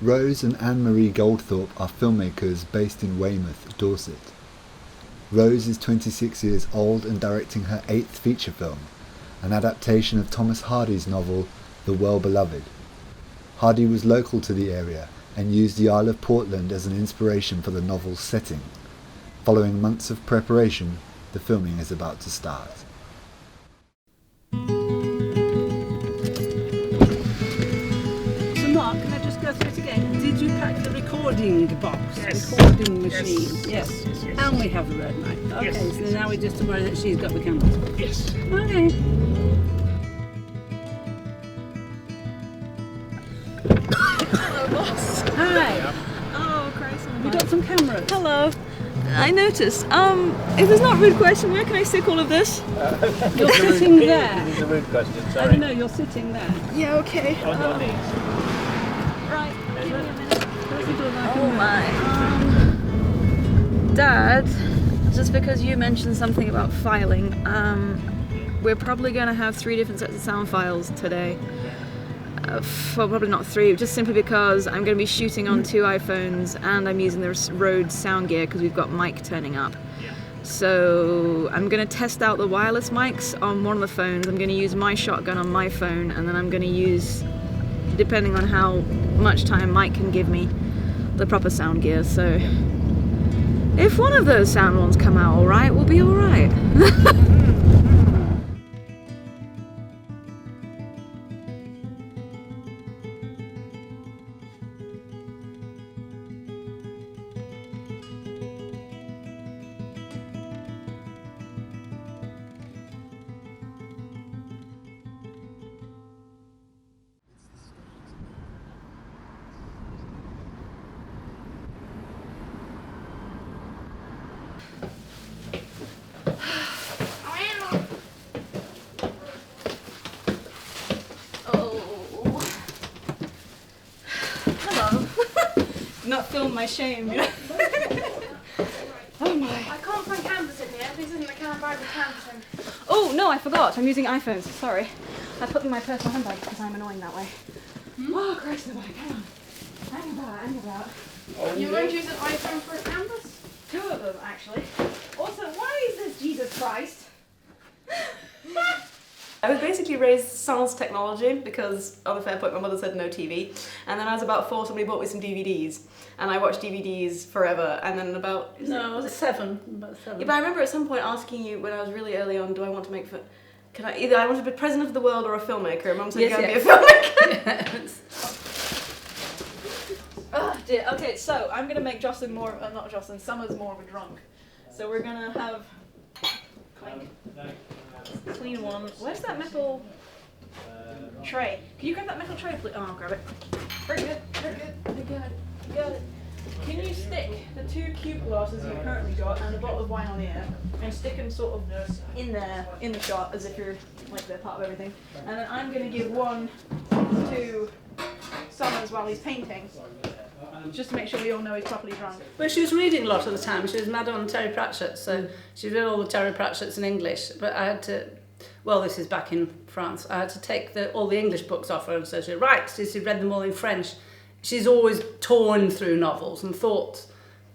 Rose and Anne-Marie Goldthorps are filmmakers based in Weymouth, Dorset. Rose is 26 years old and directing her 8th feature film, an adaptation of Thomas Hardy's novel The Well-Beloved. Hardy was local to the area and used the Isle of Portland as an inspiration for the novel's setting. Following months of preparation, the filming is about to start. So Mark, can I just go through it again? Did you pack the recording box? Yes. Recording machine? Yes. Yes. And we have the red light. Okay, Yes. so now we just worry that she's got the camera. Yes. Okay. Hello, boss. Hi. Oh, Christ. We got some cameras. Hello. I noticed. If it's not a rude question, where can I stick all of this? You're sitting there. This is a rude question, I sorry. don't know, you're sitting there. Yeah, okay. On your knees. Right. Give me a minute. Let's do like Oh a- my. Dad, just because you mentioned something about filing, we're probably going to have 3 different sets of sound files today. Well, probably not 3, just simply because I'm going to be shooting on 2 iPhones and I'm using the Rode sound gear because we've got mic turning up. So I'm going to test out the wireless mics on one of the phones. I'm going to use my shotgun on my phone, and then I'm going to use, depending on how much time Mike can give me, the proper sound gear. So if one of those sound ones come out alright, we'll be alright. Not film my shame, you know. Oh my. I can't find canvas in here. This isn't the kind of bag with canvas in. Oh no, I forgot. I'm using iPhones. Sorry. I put them in my personal handbag because I'm annoying that way. Oh Christ, no, hang on. Hang about. You're going to use an iPhone for a canvas? 2 of them actually. Also, why is this Jesus Christ? I was basically raised sans technology because on the fair point my mother said no TV, and then I was about 4, somebody bought me some DVDs and I watched DVDs forever, and then about No, was it 7. About 7. Yeah, but I remember at some point asking you when I was really early on, do I want to make can I either I want to be president of the world or a filmmaker? And Mum said, Yes, you gotta yes. be a filmmaker. Yes. Oh dear. Okay, so I'm gonna make Jocelyn more, not Jocelyn, Summers more of a drunk. So we're gonna have clink, clean one. Where's that metal tray? Can you grab that metal tray, please? Oh, I'll grab it. Very good. Very good. You got it. You got it. Can you stick the 2 cube glasses you've currently got and a bottle of wine on the air and stick them sort of in there, in the shot, as if you're like they're part of everything? And then I'm going to give one to Summers while he's painting, just to make sure we all know he's properly drunk. Well, she was reading a lot of the time. She was mad on Terry Pratchett, so she read all the Terry Pratchetts in English. But I had to, well, this is back in France, I had to take all the English books off her, and so she right, so she read them all in French. She's always torn through novels and thought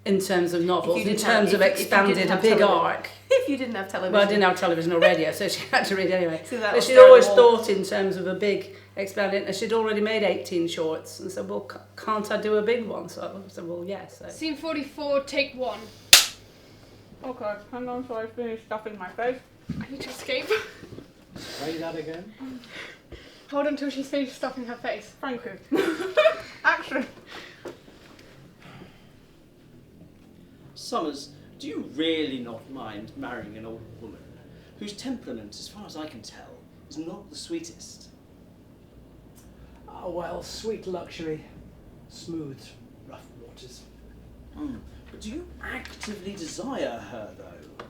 in terms of novels, in terms of expanded a big arc. If you didn't have television. Well, I didn't have television or radio, so she had to read anyway. So that but was she'd always terrible. thought in terms of a big expanded, and she'd already made 18 shorts, and said, well, can't I do a big one? So I said, well, yes. So. Scene 44, take 1. Okay, hang on so I finish stuffing my face. I need to escape. Say that again. Hold on until she's finished stuffing her face. Thank you. Action. Summers, do you really not mind marrying an old woman whose temperament, as far as I can tell, is not the sweetest? Oh, well, sweet luxury, smooth, rough waters. But do you actively desire her, though?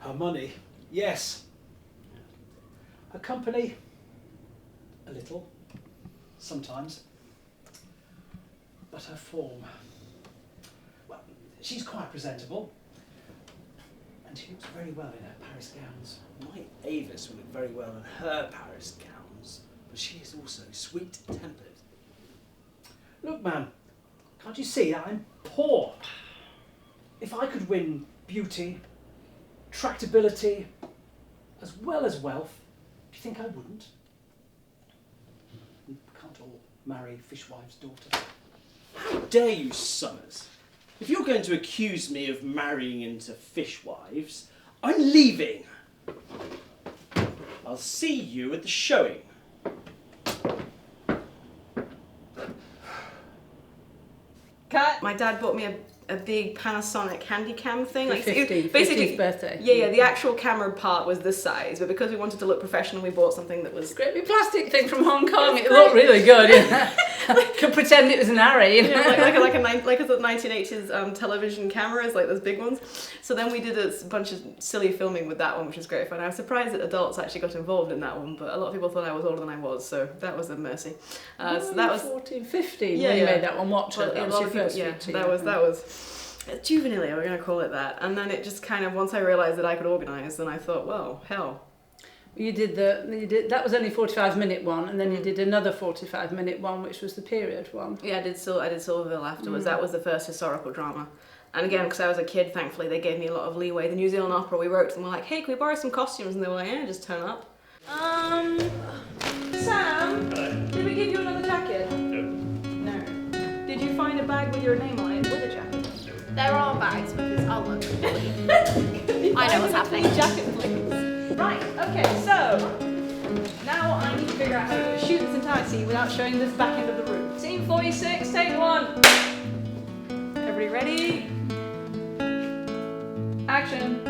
Her money, yes. Her company, a little, sometimes. But her form, well, she's quite presentable. And she looks very well in her Paris gowns. My Avis would look very well in her Paris gowns, but she is also sweet-tempered. Look, man, can't you see that I'm poor? If I could win beauty, tractability, as well as wealth, do you think I wouldn't? We can't all marry fishwives' daughters. How dare you, Summers? If you're going to accuse me of marrying into fishwives, I'm leaving. I'll see you at the showing. Cut. My dad bought me a big Panasonic Handycam thing. For Like, 50th birthday. Yeah, the actual camera part was this size, but because we wanted to look professional, we bought something that was Great big plastic thing from Hong Kong. It looked really good. Yeah. Could pretend it was an array. You know? like the 1980s television cameras, like those big ones. So then we did a bunch of silly filming with that one, which was great fun. I was surprised that adults actually got involved in that one, but a lot of people thought I was older than I was, so that was a mercy. So that was 14, 15 Yeah, when you yeah. made that one. Watch it. That was your first yeah, feature. that was juvenile, we're going to call it that. And then it just kind of, once I realised that I could organise, then I thought, well, hell. You did that was only 45-minute one, and then you did another 45-minute one, which was the period one. Yeah, I did Silverville afterwards. That was the first historical drama. And again, because I was a kid, thankfully, they gave me a lot of leeway. The New Zealand Opera, we wrote to them, we're like, hey, can we borrow some costumes? And they were like, yeah, just turn up. Sam, did we give you another jacket? No. Did you find a bag with your name on it with a jacket? There are bags because I'll look. I know what's happening. Jacket, please. Right, okay, so now I need to figure out how to shoot this entire scene without showing this back end of the room. Scene 46, take one. Everybody ready? Action.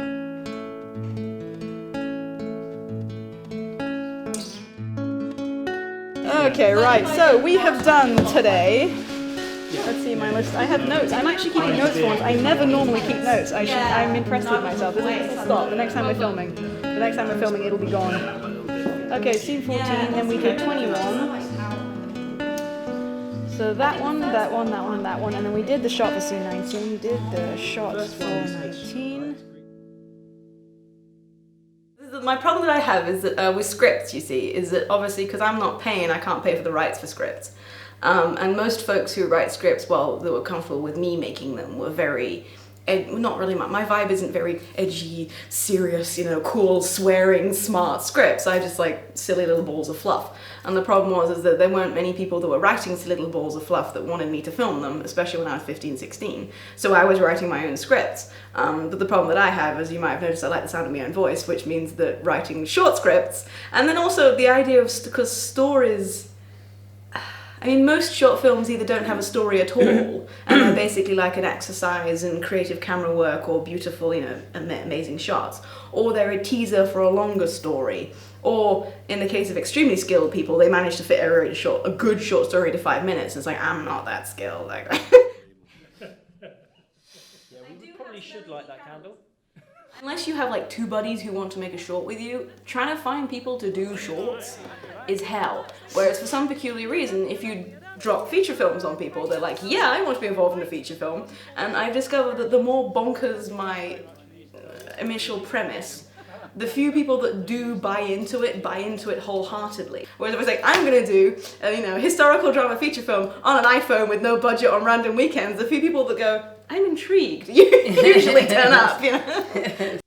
Okay, right, so we have done today. Let's see my list. I have notes. I'm actually keeping notes for once. I never normally keep notes. I'm impressed with myself. This will stop. The next time we're filming. It'll be gone. Okay, scene 14, then we did 21. So that one, and that one, and then we did the shot for scene 19. We did the shots for 19. My problem that I have is that with scripts, you see, is that obviously because I'm not paying, I can't pay for the rights for scripts. And most folks who write scripts, well, that were comfortable with me making them, were very, not really, my vibe isn't very edgy, serious, you know, cool, swearing, smart scripts. I just like silly little balls of fluff. And the problem is that there weren't many people that were writing silly little balls of fluff that wanted me to film them, especially when I was 15, 16. So I was writing my own scripts. But the problem that I have, as you might have noticed, I like the sound of my own voice, which means that writing short scripts, and then also the idea of, because stories, I mean, most short films either don't have a story at all, and they're basically like an exercise in creative camera work or beautiful, you know, amazing shots, or they're a teaser for a longer story, or in the case of extremely skilled people, they manage to fit a good short story into 5 minutes. It's like, I'm not that skilled. Like, Yeah, we probably should light that candle. unless you have like two buddies who want to make a short with you, trying to find people to do shorts is hell. Whereas for some peculiar reason, if you drop feature films on people, they're like, yeah, I want to be involved in a feature film. And I've discovered that the more bonkers my initial premise, the few people that do buy into it wholeheartedly. Whereas if I was like, I'm gonna do a historical drama feature film on an iPhone with no budget on random weekends, the few people that go, I'm intrigued, you usually turn up, you know?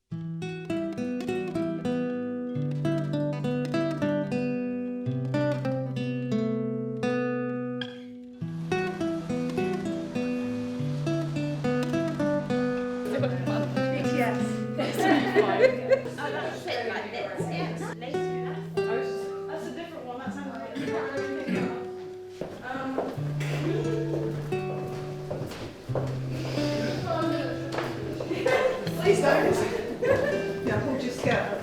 Please don't. Yeah, hold your skirt.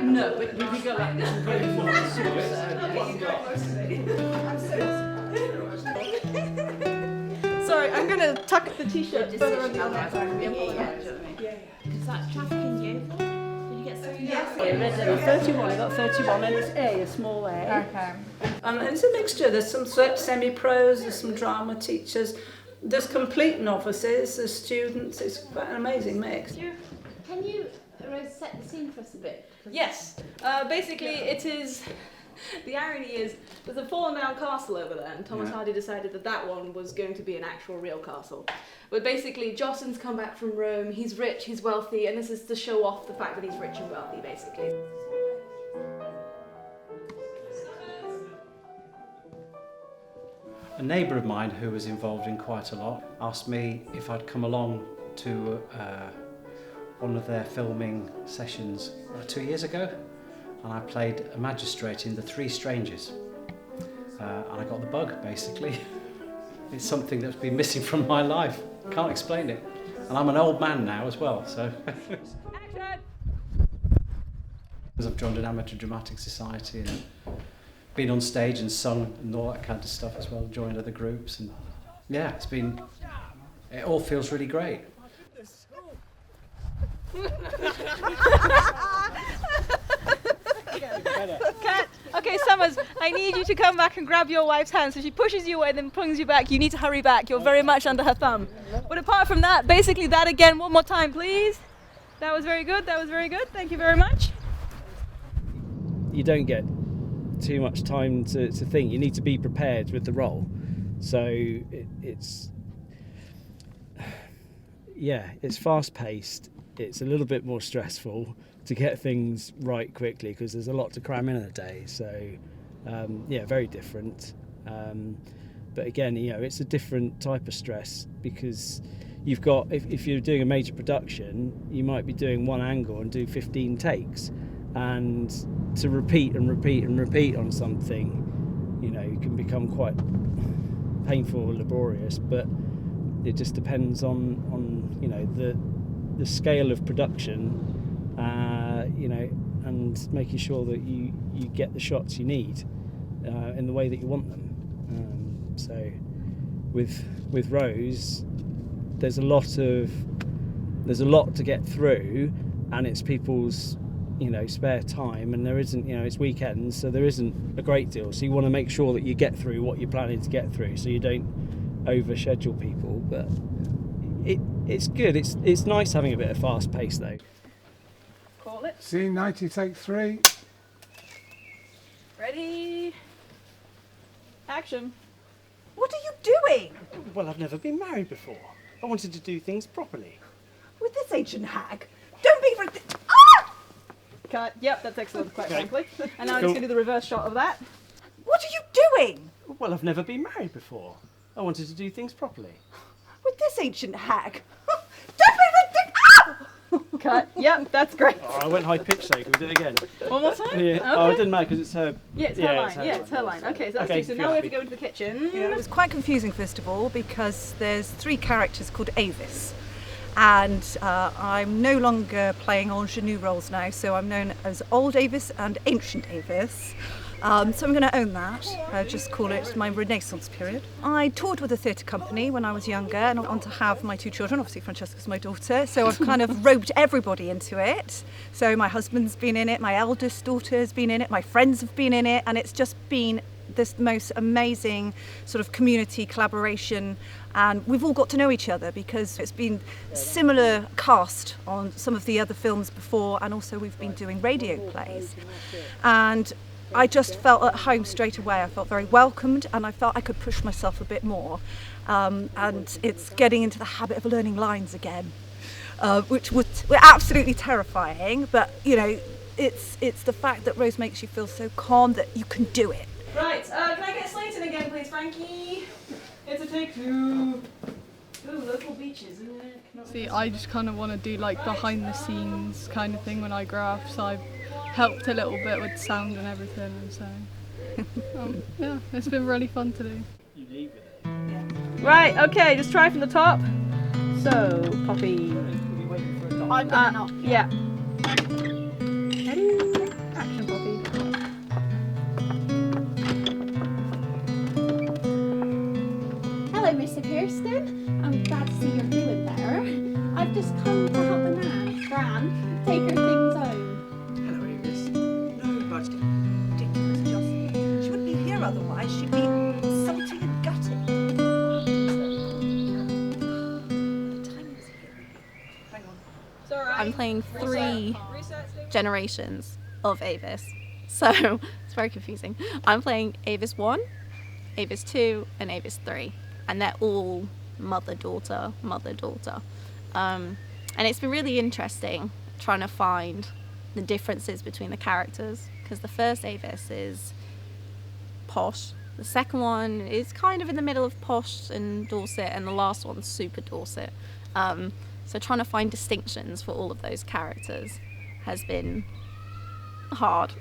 No, but we go like this and go for Sorry, I'm gonna to tuck the t-shirt further on the other side. Is that trafficking you? Did you get 30? Yes, I read 31. I got 31, and it's a small a. Okay. And it's a mixture. There's some semi-pros, there's some drama teachers, there's complete novices, there's students. It's quite an amazing mix. Can you set the scene for us a bit? Yes. Basically, it is. The irony is, there's a fallen down castle over there, and Thomas Hardy decided that that one was going to be an actual real castle. But basically, Joslin's come back from Rome, he's rich, he's wealthy, and this is to show off the fact that he's rich and wealthy, basically. A neighbour of mine who was involved in quite a lot asked me if I'd come along to one of their filming sessions 2 years ago, and I played a magistrate in The Three Strangers, and I got the bug basically. It's something that's been missing from my life, can't explain it, and I'm an old man now as well, so. Because I've joined an amateur dramatic society and been on stage and sung and all that kind of stuff as well, joined other groups, and yeah, it all feels really great. Okay, Summers, I need you to come back and grab your wife's hand. So she pushes you away and then pulls you back. You need to hurry back. You're very much under her thumb. But apart from that, basically that again, one more time, please. That was very good. That was very good. Thank you very much. You don't get too much time to think. You need to be prepared with the role. So it's fast paced. It's a little bit more stressful to get things right quickly because there's a lot to cram in a day. So very different. But again, it's a different type of stress because you've got, if you're doing a major production, you might be doing one angle and do 15 takes, and to repeat and repeat and repeat on something, can become quite painful or laborious. But it just depends on the scale of production, and making sure that you get the shots you need in the way that you want them. So with Rose, there's a lot to get through, and it's people's spare time, and there isn't, it's weekends, so there isn't a great deal. So you want to make sure that you get through what you're planning to get through, so you don't overschedule people. But it's good. It's nice having a bit of fast pace though. Call it. Scene 90, take 3. Ready. Action. What are you doing? Well, I've never been married before. I wanted to do things properly. With this ancient hag? Don't be Cut. Yep, that's excellent, quite frankly. And now I'm just going to do the reverse shot of that. What are you doing? Well, I've never been married before. I wanted to do things properly. With this ancient hag? Don't be ridiculous! Cut. Yep, that's great. Oh, I went high pitch though. Can we do it again? One more time? Yeah. Okay. Oh, it didn't matter because it's her. Yeah, it's her line. Yeah, it's her line. Okay, so that's Okay, two. So now we have to go into the kitchen. It was quite confusing, first of all, because there's 3 characters called Avis. And I'm no longer playing ingenue roles now, so I'm known as Old Avis and Ancient Avis. So I'm going to own that. I just call it my Renaissance period. I toured with a theatre company when I was younger, and I went on to have my 2 children. Obviously, Francesca's my daughter, so I've kind of roped everybody into it. So my husband's been in it, my eldest daughter's been in it, my friends have been in it, and it's just been this most amazing sort of community collaboration, and we've all got to know each other because it's been similar cast on some of the other films before, and also we've been doing radio plays, and I just felt at home straight away. I felt very welcomed, and I felt I could push myself a bit more, and it's getting into the habit of learning lines again, which were absolutely terrifying, but it's the fact that Rose makes you feel so calm that you can do it. Right, can I get Slayton again, please, Frankie? It's a take 2. Ooh, local beaches, isn't it? See, I just kind of want to do like behind the scenes kind of thing when I grow up, so I've helped a little bit with sound and everything, and so yeah, it's been really fun to do. You leave it. Right, okay, just try from the top. So, Poppy. I'm gonna not. Yeah. Ready? Action, Poppy. Hello, Mr. Pearson. I'm glad to see you're feeling better. I've just come to help the nan, Gran, take her things home. Hello, Avis. No, but ridiculous, just. She wouldn't be here otherwise. She'd be salty and gutty. What time is it? Hang on. I'm playing 3 generations of Avis, so it's very confusing. I'm playing Avis 1, Avis 2 and Avis 3, and they're all mother-daughter. And it's been really interesting trying to find the differences between the characters, because the first Avis is posh, the second one is kind of in the middle of posh and Dorset, and the last one's super Dorset. So trying to find distinctions for all of those characters has been hard.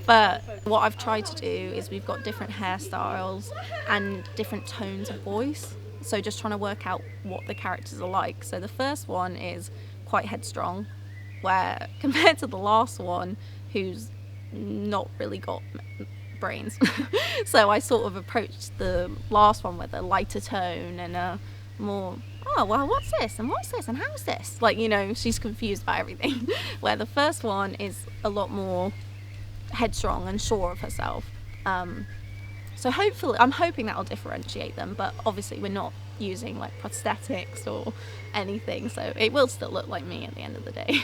But what I've tried to do is we've got different hairstyles and different tones of voice, so just trying to work out what the characters are like. So the first one is quite headstrong, where compared to the last one, who's not really got brains. So I sort of approached the last one with a lighter tone and a more, oh well, what's this and how's this, like, you know, she's confused by everything. Where the first one is a lot more headstrong and sure of herself. So hopefully, I'm hoping that'll differentiate them, but obviously we're not using like prosthetics or anything, so it will still look like me at the end of the day.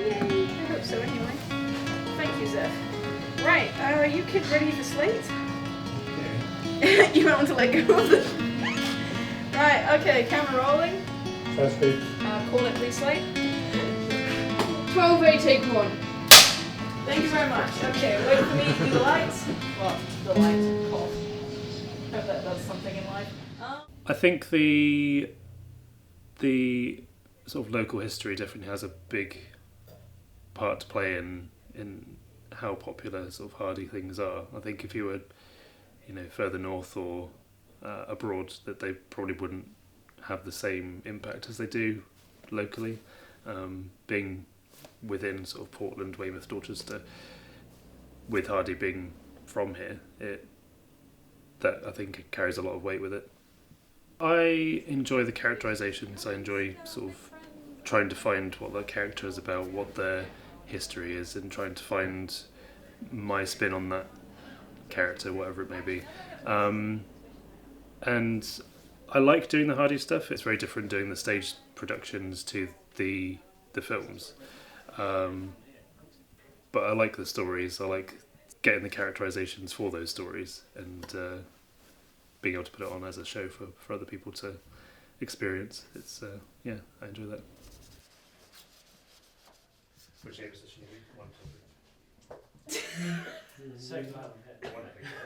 I hope so anyway. Thank you, Zeph. Right, are you kids ready for slate? Yeah. You don't want to let go of it? Right, okay, camera rolling. First speed. Call it please, slate. 12A, take 1. Thank you very much. Okay, wait for me to do the lights. Well, the lights, cough. Hope that does something in life. I think the sort of local history definitely has a big part to play in how popular sort of hardy things are. I think if you were, you know, further north or abroad, that they probably wouldn't have the same impact as they do locally. Being within sort of Portland, Weymouth, Dorchester, with Hardy being from here, that I think it carries a lot of weight with it. I enjoy the characterizations. I enjoy sort of trying to find what the character is about, what their history is, and trying to find my spin on that character, whatever it may be. And I like doing the Hardy stuff. It's very different doing the stage productions to the films. But I like the stories. I like getting the characterizations for those stories and being able to put it on as a show for other people to experience. It's yeah, I enjoy that. Which position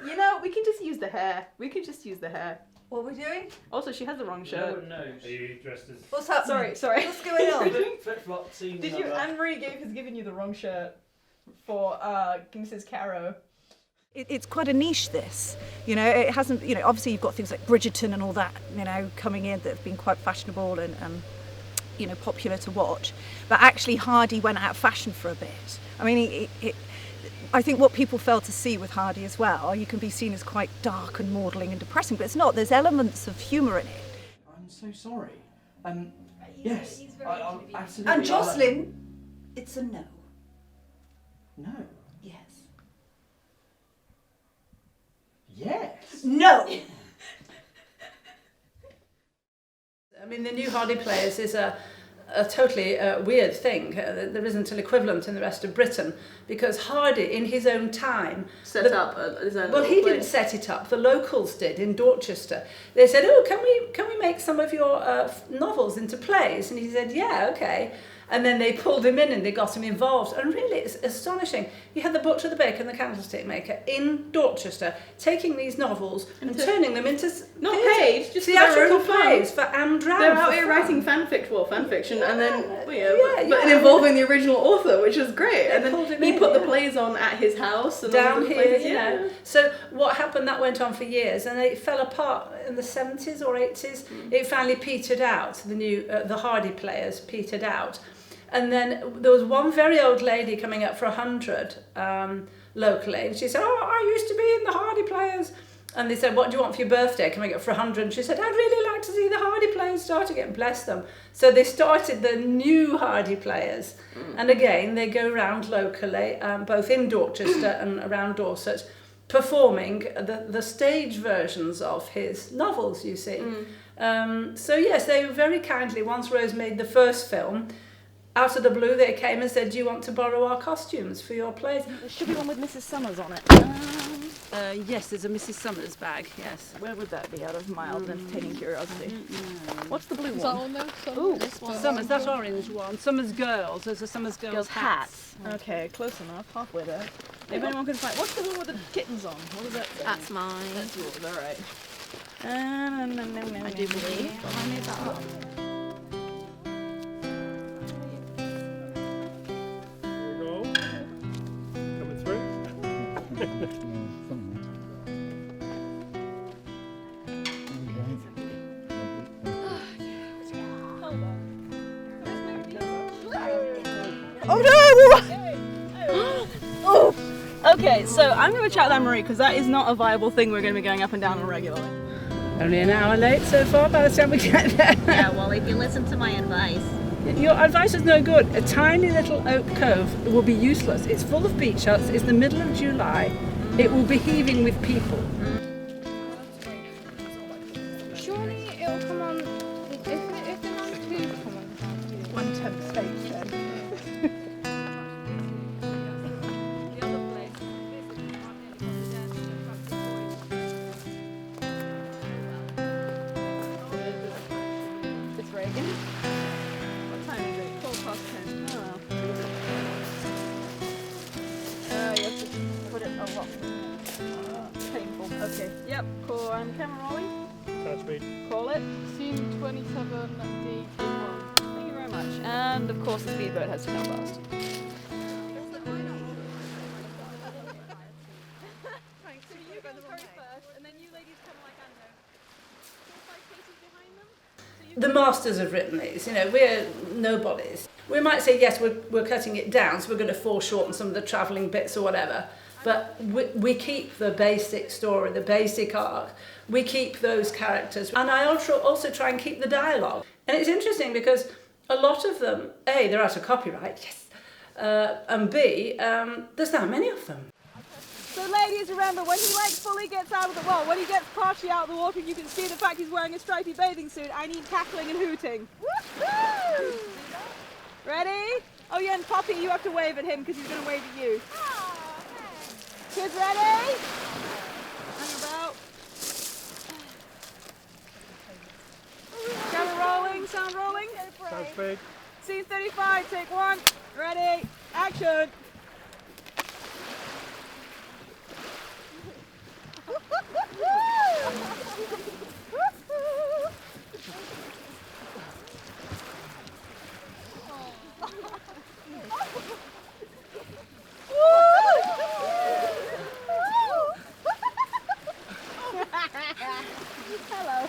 You know, we can just use the hair. What are we doing? Also, she has the wrong shirt. No one knows. Are you dressed as... What's happening? Sorry. What's going on? Flip-flop scenes. Did you? Anne-Marie has given you the wrong shirt for Mrs. Caro. It's quite a niche, this. You know, it hasn't, you know, obviously you've got things like Bridgerton and all that, you know, coming in that have been quite fashionable and you know, popular to watch. But actually Hardy went out of fashion for a bit. I mean, I think what people fail to see with Hardy as well, you can be seen as quite dark and maudlin and depressing, but it's not. There's elements of humour in it. I'm so sorry. Yes, I absolutely. And Jocelyn, it's a no. No. Yes. Yes. No! I mean, the new Hardy Players is a totally weird thing. There isn't an equivalent in the rest of Britain, because Hardy, in his own time... Set up his own Well, he didn't set it up. The locals did in Dorchester. They said, oh, can we make some of your novels into plays? And he said, yeah, okay. And then they pulled him in and they got him involved. And really, it's astonishing. You had the butcher, the baker, and the candlestick maker in Dorchester taking these novels and turning them into not paid, just theatrical plays for Amdram. They're out here writing fan fiction, and then but involving the original author, which is great. And then he put the plays on at his house and down here, plays, So what happened? That went on for years, and it fell apart in the 70s or 80s. It finally petered out. The Hardy players petered out. And then there was one very old lady coming up for 100 locally, and she said, "Oh, I used to be in the Hardy Players." And they said, "What do you want for your birthday?" Coming up for 100, and she said, "I'd really like to see the Hardy Players start again." Bless them. So they started the new Hardy Players, and again they go around locally, both in Dorchester and around Dorset, performing the stage versions of his novels. You see. So yes, they very kindly, once Rose made the first film, out of the blue they came and said, "Do you want to borrow our costumes for your plays?" There should be one with Mrs. Summers on it. Yes, there's a Mrs. Summers bag, yes. Where would that be, out of mild entertaining curiosity? What's the blue Is one? that on there? Ooh, Summers, that orange one. Summers Girls, there's a Summers Girls hats. Okay, close enough, halfway there. If anyone can find... What's the one with the kittens on? What is that say? That's mine. That's yours, alright. I do believe. I made that up. Coming through. Oh no! Oh! Okay, so I'm going to chat with Anne-Marie because that is not a viable thing we're going to be going up and down on regularly. Only an hour late so far by the time we get there. Yeah, well, if you listen to my advice. Your advice is no good. A tiny little oak cove will be useless. It's full of beach huts. It's the middle of July. It will be heaving with people. Surely it'll come on. If the number 2 come on. 1/10 stage then. It's Reagan. What time is it? 10:12. Oh. You have to put it a lot. Painful. Okay. Yep. Cool. And camera rolling. Touch speed. Call it. Scene 27, D1. Thank you very much. And of course the speedboat has to come fast. Thanks. So you go first, and then you ladies come like Ando. 4 or 5 paces behind them. The masters have written these, we're nobodies. We might say, yes, we're cutting it down, so we're going to foreshorten some of the travelling bits or whatever, but we keep the basic story, the basic arc. We keep those characters. And I also try and keep the dialogue. And it's interesting because a lot of them, A, they're out of copyright, yes, and B, there's not many of them. So ladies, remember, when he fully gets out of the when he gets partially out of the water, you can see the fact he's wearing a stripy bathing suit. I need cackling and hooting. Woo-hoo! Ready? Oh yeah, and Poppy, you have to wave at him because he's going to wave at you. Kids ready? Hang about. Camera rolling, sound rolling. Touch speed. Scene 35, take 1. Ready? Action. Hello.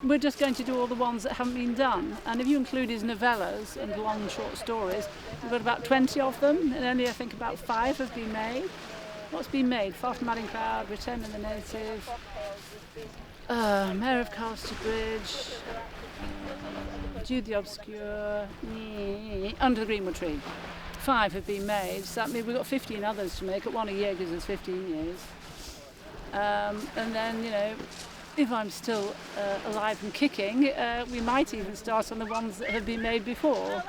We're just going to do all the ones that haven't been done. And if you include his novellas and long short stories, we've got about 20 of them, and only I think about 5 have been made. What's been made? Far from Madding Crowd, Return of the Native, Mayor of Casterbridge, Jude the Obscure, Under the Greenwood Tree. 5 have been made, so that means we've got 15 others to make. At 1 a year gives us 15 years. And then, if I'm still alive and kicking, we might even start on the ones that have been made before.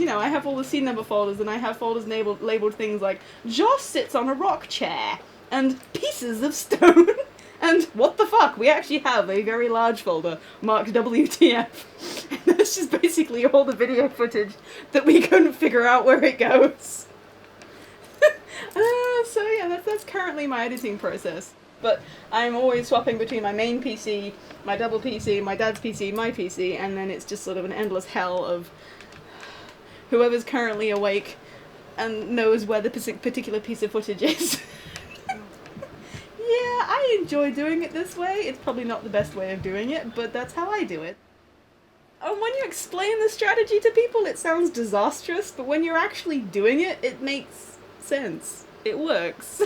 you know, I have all the scene number folders, and I have folders labeled things like Joss sits on a rock chair and pieces of stone. And what the fuck? We actually have a very large folder marked WTF. And that's just basically all the video footage that we couldn't figure out where it goes. So yeah, that's currently my editing process. But I'm always swapping between my main PC, my double PC, my dad's PC, my PC, and then it's just sort of an endless hell of whoever's currently awake and knows where the particular piece of footage is. Yeah, I enjoy doing it this way. It's probably not the best way of doing it, but that's how I do it. And when you explain the strategy to people, it sounds disastrous, but when you're actually doing it, it makes sense. It works.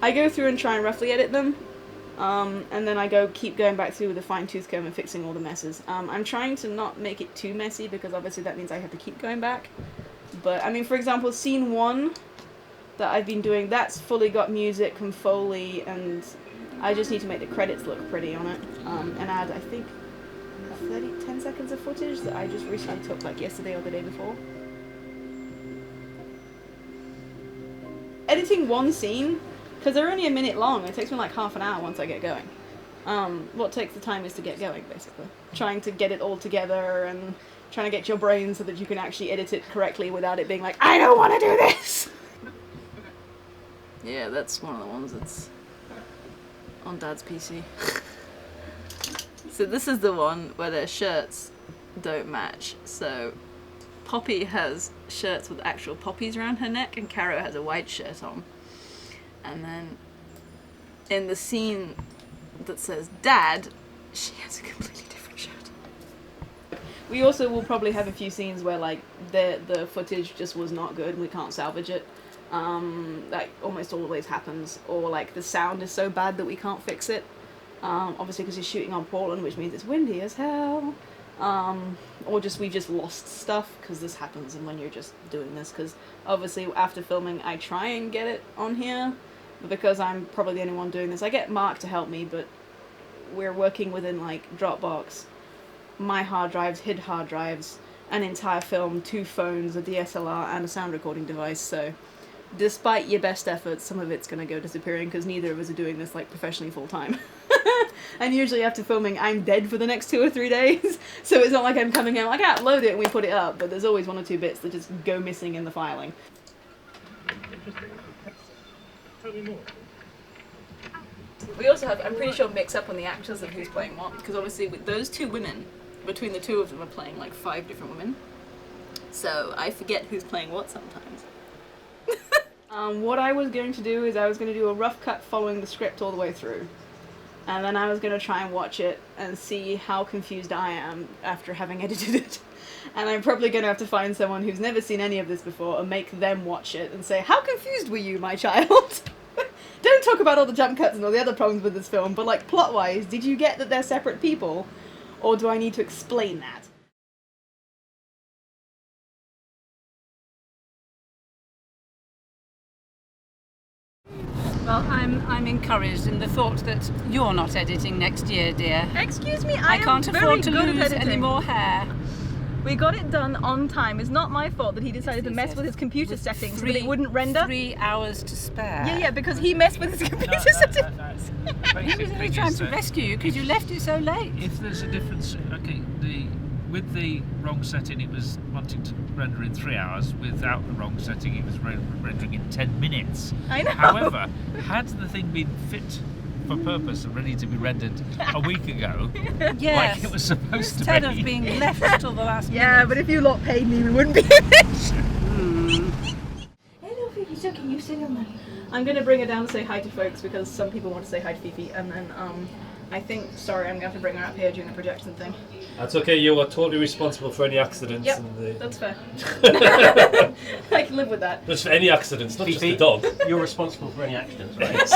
I go through and try and roughly edit them, and then I keep going back through with a fine-tooth comb and fixing all the messes. I'm trying to not make it too messy, because obviously that means I have to keep going back. But, I mean, for example, scene 1 that I've been doing, that's fully got music and Foley, and I just need to make the credits look pretty on it, and add, I think, 10 seconds of footage that I just recently took, like, yesterday or the day before. Editing one scene, because they're only a minute long, it takes me like half an hour once I get going. What takes the time is to get going, basically. Trying to get it all together and trying to get your brain so that you can actually edit it correctly without it being like, I don't want to do this! Yeah, that's one of the ones that's on Dad's PC. So this is the one where their shirts don't match. So Poppy has shirts with actual poppies around her neck, and Caro has a white shirt on. And then in the scene that says Dad, she has a completely different shirt. We also will probably have a few scenes where like the footage just was not good and we can't salvage it. That almost always happens. Or like the sound is so bad that we can't fix it. Obviously because you're shooting on Portland, which means it's windy as hell. Or just we just lost stuff, because this happens and when you're just doing this, because obviously after filming I try and get it on here, but because I'm probably the only one doing this, I get Mark to help me, but we're working within like Dropbox, my hard drives, HID hard drives, an entire film, 2 phones, a DSLR and a sound recording device, so despite your best efforts, some of it's going to go disappearing because neither of us are doing this like professionally full time. And usually after filming I'm dead for the next 2 or 3 days, so it's not like I'm coming in like, ah, load it and we put it up, but there's always 1 or 2 bits that just go missing in the filing. Tell me more. We also have, I'm pretty sure, mix up on the actors of who's playing what, because obviously with those 2 women, between the 2 of them are playing like 5 different women, so I forget who's playing what sometimes. What I was going to do is I was going to do a rough cut following the script all the way through. And then I was going to try and watch it and see how confused I am after having edited it. And I'm probably going to have to find someone who's never seen any of this before and make them watch it and say, how confused were you, my child? Don't talk about all the jump cuts and all the other problems with this film, but like plot-wise, did you get that they're separate people? Or do I need to explain that? Well, I'm encouraged in the thought that you're not editing next year, dear. Excuse me, I can't afford to lose any more hair. We got it done on time. It's not my fault that he decided to mess with his computer settings, but it wouldn't render. 3 hours to spare. Yeah, because he messed with his computer settings. He was only trying to rescue you because you left it so late. If there's a difference, okay, with the wrong setting it was wanting to render in 3 hours, without the wrong setting it was rendering in 10 minutes. I know. However, had the thing been fit for purpose and ready to be rendered a week ago, Yes. like it was supposed to be. Instead of being left till the last minute. Yeah, but if you lot paid me, we wouldn't be in it. Hello, Fifi. It's okay. You sit on that. I'm going to bring her down to say hi to folks because some people want to say hi to Fifi, and then I think, sorry, I'm going to have to bring her up here during the projection thing. That's okay, you are totally responsible for any accidents. Yep, and that's fair. I can live with that. Just for any accidents, not just the dog. You're responsible for any accidents, right?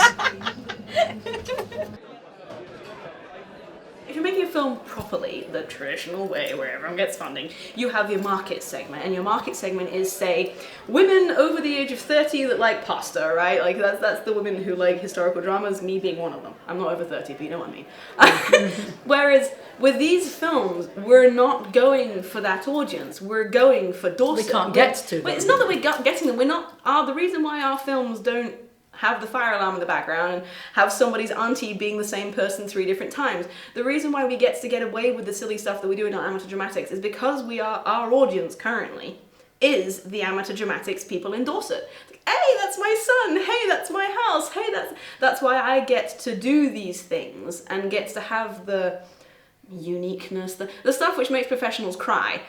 If you're making a film properly, the traditional way where everyone gets funding, you have your market segment, and your market segment is, say, women over the age of 30 that like pasta, right? Like that's the women who like historical dramas, me being one of them. I'm not over 30, but you know what I mean. Whereas with these films, we're not going for that audience. We're going for Dorset. We can't get to them. But it's not that we're getting them. We're not. The reason why our films don't have the fire alarm in the background and have somebody's auntie being the same person 3 different times. The reason why we get to get away with the silly stuff that we do in our amateur dramatics is because our audience currently is the amateur dramatics people in Dorset. Hey, that's my son. Hey, that's my house. Hey, that's why I get to do these things and get to have the uniqueness, the stuff which makes professionals cry.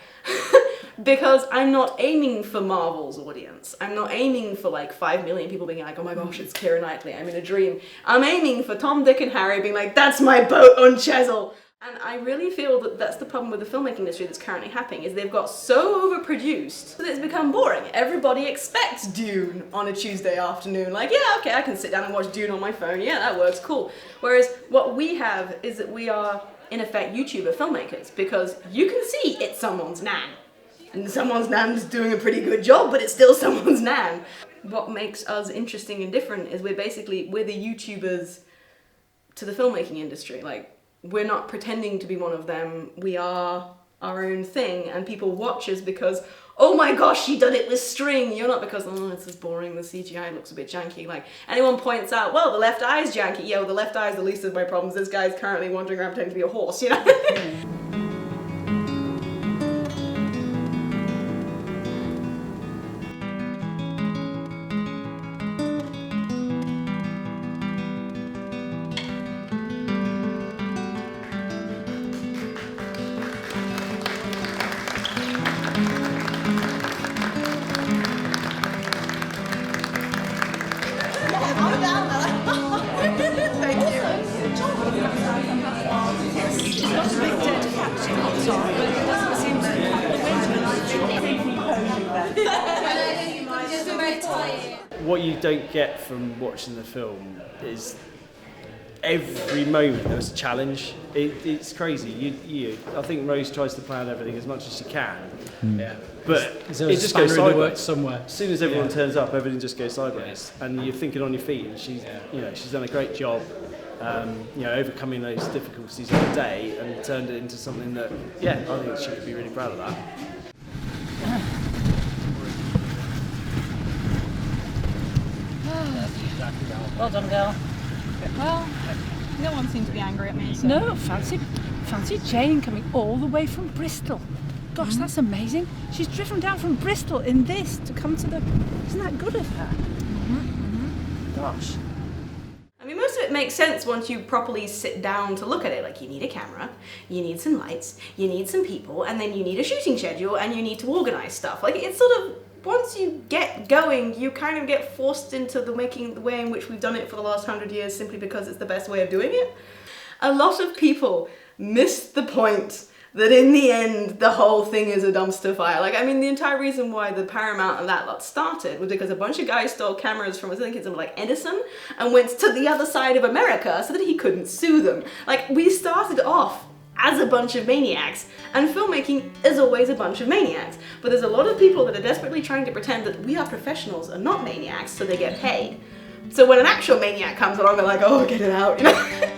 Because I'm not aiming for Marvel's audience. I'm not aiming for like 5 million people being like, oh my gosh, it's Keira Knightley, I'm in a dream. I'm aiming for Tom, Dick and Harry being like, that's my boat on Chesil. And I really feel that that's the problem with the filmmaking industry that's currently happening, is they've got so overproduced that it's become boring. Everybody expects Dune on a Tuesday afternoon. Like, yeah, okay, I can sit down and watch Dune on my phone. Yeah, that works, cool. Whereas what we have is that we are, in effect, YouTuber filmmakers, because you can see it's someone's nan. And someone's nan's doing a pretty good job, but it's still someone's nan. What makes us interesting and different is we're the YouTubers to the filmmaking industry. Like, we're not pretending to be one of them. We are our own thing, and people watch us because, oh my gosh, she done it with string. You're not because, oh, this is boring, the CGI looks a bit janky. Like, anyone points out, well, the left eye's janky. Yeah, well, the left eye's the least of my problems. This guy's currently wandering around pretending to be a horse, you know? What you don't get from watching the film is every moment there's a challenge. It's crazy. I think Rose tries to plan everything as much as she can. Yeah. But it just goes sideways somewhere. As soon as everyone turns up, everything just goes sideways, and you're thinking on your feet. And she's done a great job, overcoming those difficulties of the day and turned it into something that, I think she could be really proud of that. Well done, girl. Well, no one seems to be angry at me. So. No, fancy Jane coming all the way from Bristol. Gosh, that's amazing. She's driven down from Bristol in this to come to the... Isn't that good of her? Gosh. I mean, most of it makes sense once you properly sit down to look at it. Like, you need a camera, you need some lights, you need some people, and then you need a shooting schedule, and you need to organise stuff. Like, it's sort of... Once you get going, you kind of get forced into the way in which we've done it for the last 100 years simply because it's the best way of doing it. A lot of people miss the point that in the end, the whole thing is a dumpster fire. Like, I mean, the entire reason why the Paramount and that lot started was because a bunch of guys stole cameras from, I think it's like Edison, and went to the other side of America so that he couldn't sue them. Like, we started off as a bunch of maniacs, and filmmaking is always a bunch of maniacs. But there's a lot of people that are desperately trying to pretend that we are professionals and not maniacs, so they get paid. So when an actual maniac comes along, they're like, oh, get it out, you know?